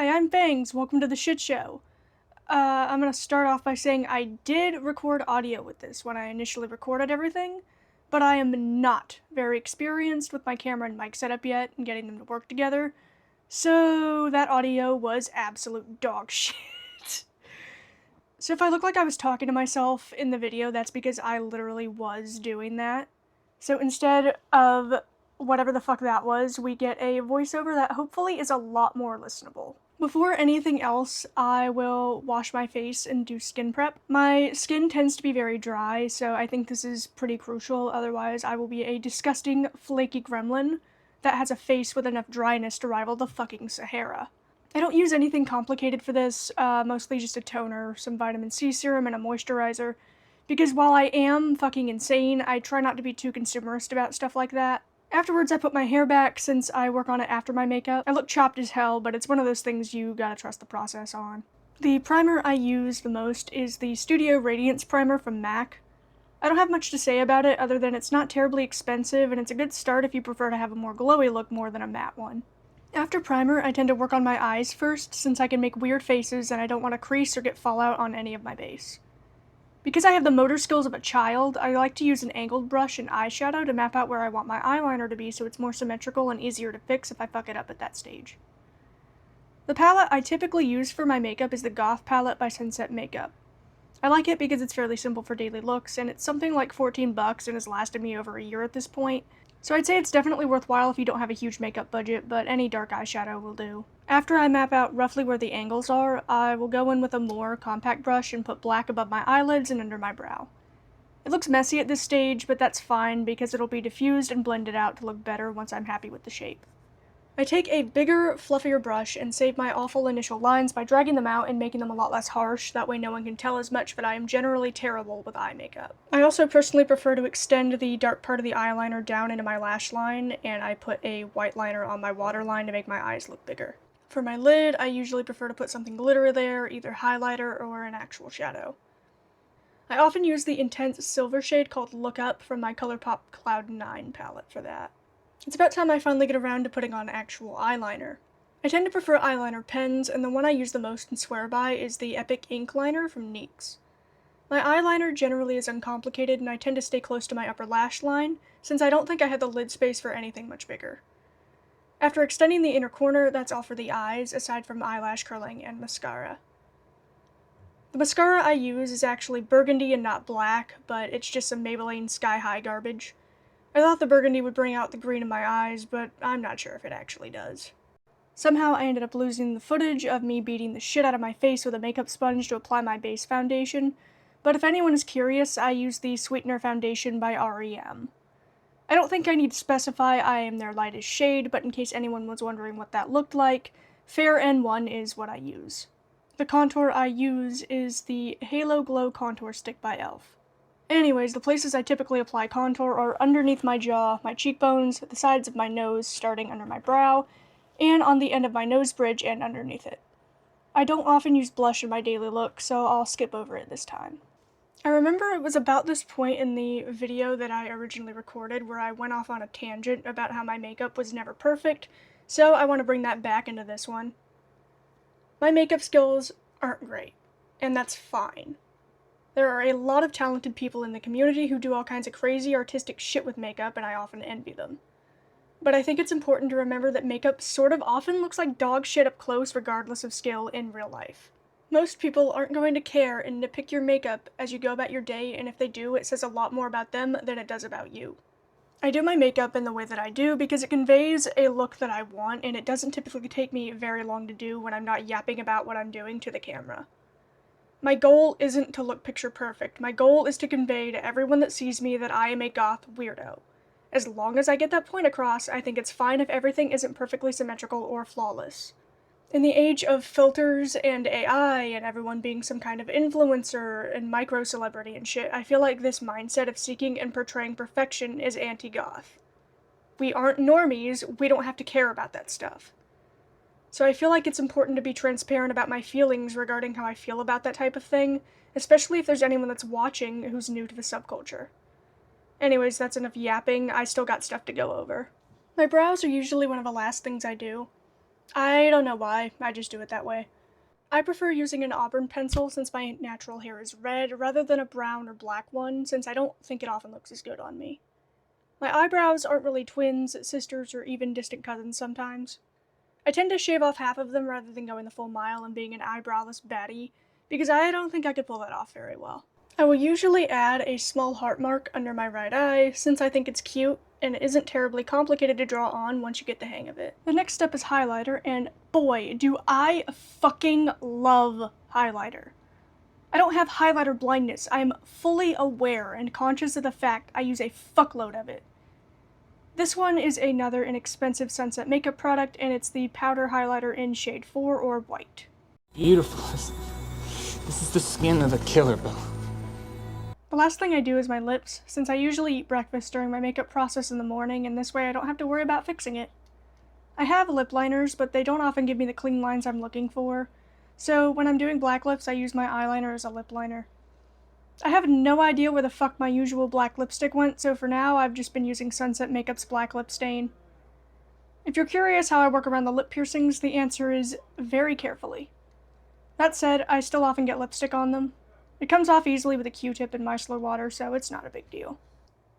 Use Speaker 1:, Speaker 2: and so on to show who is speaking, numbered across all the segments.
Speaker 1: Hi, I'm Bangs. Welcome to the shit show. I'm gonna start off by saying I did record audio with this when I initially recorded everything, but I am not very experienced with my camera and mic setup yet and getting them to work together, so that audio was absolute dog shit. So if I look like I was talking to myself in the video, that's because I literally was doing that. So instead of whatever the fuck that was, we get a voiceover that hopefully is a lot more listenable. Before anything else, I will wash my face and do skin prep. My skin tends to be very dry, so I think this is pretty crucial, otherwise I will be a disgusting, flaky gremlin that has a face with enough dryness to rival the fucking Sahara. I don't use anything complicated for this, mostly just a toner, some vitamin C serum, and a moisturizer, because while I am fucking insane, I try not to be too consumerist about stuff like that. Afterwards, I put my hair back since I work on it after my makeup. I look chopped as hell, but it's one of those things you gotta trust the process on. The primer I use the most is the Studio Radiance primer from MAC. I don't have much to say about it other than it's not terribly expensive and it's a good start if you prefer to have a more glowy look more than a matte one. After primer, I tend to work on my eyes first since I can make weird faces and I don't want to crease or get fallout on any of my base. Because I have the motor skills of a child, I like to use an angled brush and eyeshadow to map out where I want my eyeliner to be so it's more symmetrical and easier to fix if I fuck it up at that stage. The palette I typically use for my makeup is the Goth palette by Sunset Makeup. I like it because it's fairly simple for daily looks, and it's something like $14 and has lasted me over a year at this point, so I'd say it's definitely worthwhile if you don't have a huge makeup budget, but any dark eyeshadow will do. After I map out roughly where the angles are, I will go in with a more compact brush and put black above my eyelids and under my brow. It looks messy at this stage, but that's fine because it'll be diffused and blended out to look better once I'm happy with the shape. I take a bigger, fluffier brush and save my awful initial lines by dragging them out and making them a lot less harsh, that way no one can tell as much that I am generally terrible with eye makeup. I also personally prefer to extend the dark part of the eyeliner down into my lash line, and I put a white liner on my waterline to make my eyes look bigger. For my lid, I usually prefer to put something glittery there, either highlighter or an actual shadow. I often use the intense silver shade called Look Up from my Colourpop Cloud 9 palette for that. It's about time I finally get around to putting on actual eyeliner. I tend to prefer eyeliner pens, and the one I use the most and swear by is the Epic Ink Liner from NYX. My eyeliner generally is uncomplicated, and I tend to stay close to my upper lash line, since I don't think I have the lid space for anything much bigger. After extending the inner corner, that's all for the eyes, aside from eyelash curling and mascara. The mascara I use is actually burgundy and not black, but it's just some Maybelline Sky High garbage. I thought the burgundy would bring out the green in my eyes, but I'm not sure if it actually does. Somehow I ended up losing the footage of me beating the shit out of my face with a makeup sponge to apply my base foundation, but if anyone is curious, I use the Sweetener Foundation by REM. I don't think I need to specify I am their lightest shade, but in case anyone was wondering what that looked like, Fair N1 is what I use. The contour I use is the Halo Glow Contour Stick by e.l.f. Anyways, the places I typically apply contour are underneath my jaw, my cheekbones, the sides of my nose starting under my brow, and on the end of my nose bridge and underneath it. I don't often use blush in my daily look, so I'll skip over it this time. I remember it was about this point in the video that I originally recorded where I went off on a tangent about how my makeup was never perfect, so I want to bring that back into this one. My makeup skills aren't great, and that's fine. There are a lot of talented people in the community who do all kinds of crazy artistic shit with makeup, and I often envy them. But I think it's important to remember that makeup sort of often looks like dog shit up close regardless of skill in real life. Most people aren't going to care and nitpick your makeup as you go about your day, and if they do, it says a lot more about them than it does about you. I do my makeup in the way that I do because it conveys a look that I want, and it doesn't typically take me very long to do when I'm not yapping about what I'm doing to the camera. My goal isn't to look picture perfect. My goal is to convey to everyone that sees me that I am a goth weirdo. As long as I get that point across, I think it's fine if everything isn't perfectly symmetrical or flawless. In the age of filters and AI and everyone being some kind of influencer and micro-celebrity and shit, I feel like this mindset of seeking and portraying perfection is anti-goth. We aren't normies, we don't have to care about that stuff. So I feel like it's important to be transparent about my feelings regarding how I feel about that type of thing, especially if there's anyone that's watching who's new to the subculture. Anyways, that's enough yapping, I still got stuff to go over. My brows are usually one of the last things I do. I don't know why, I just do it that way. I prefer using an Auburn pencil since my natural hair is red rather than a brown or black one, since I don't think it often looks as good on me. My eyebrows aren't really twins, sisters, or even distant cousins sometimes. I tend to shave off half of them rather than going the full mile and being an eyebrowless baddie, because I don't think I could pull that off very well. I will usually add a small heart mark under my right eye, since I think it's cute and it isn't terribly complicated to draw on once you get the hang of it. The next step is highlighter, and boy, do I fucking love highlighter. I don't have highlighter blindness. I am fully aware and conscious of the fact I use a fuckload of it. This one is another inexpensive Sunset makeup product, and it's the powder highlighter in shade 4 or white.
Speaker 2: Beautiful. This is the skin of a killer, Bill.
Speaker 1: The last thing I do is my lips, since I usually eat breakfast during my makeup process in the morning, and this way I don't have to worry about fixing it. I have lip liners, but they don't often give me the clean lines I'm looking for, so when I'm doing black lips I use my eyeliner as a lip liner. I have no idea where the fuck my usual black lipstick went, so for now I've just been using Sunset Makeup's black lip stain. If you're curious how I work around the lip piercings, the answer is very carefully. That said, I still often get lipstick on them. It comes off easily with a Q-tip and micellar water, so it's not a big deal.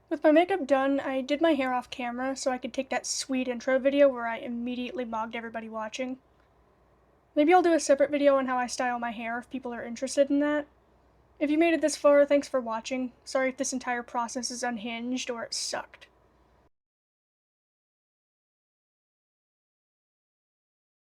Speaker 1: With my makeup done, I did my hair off camera so I could take that sweet intro video where I immediately mogged everybody watching. Maybe I'll do a separate video on how I style my hair if people are interested in that. If you made it this far, thanks for watching. Sorry if this entire process is unhinged or it sucked.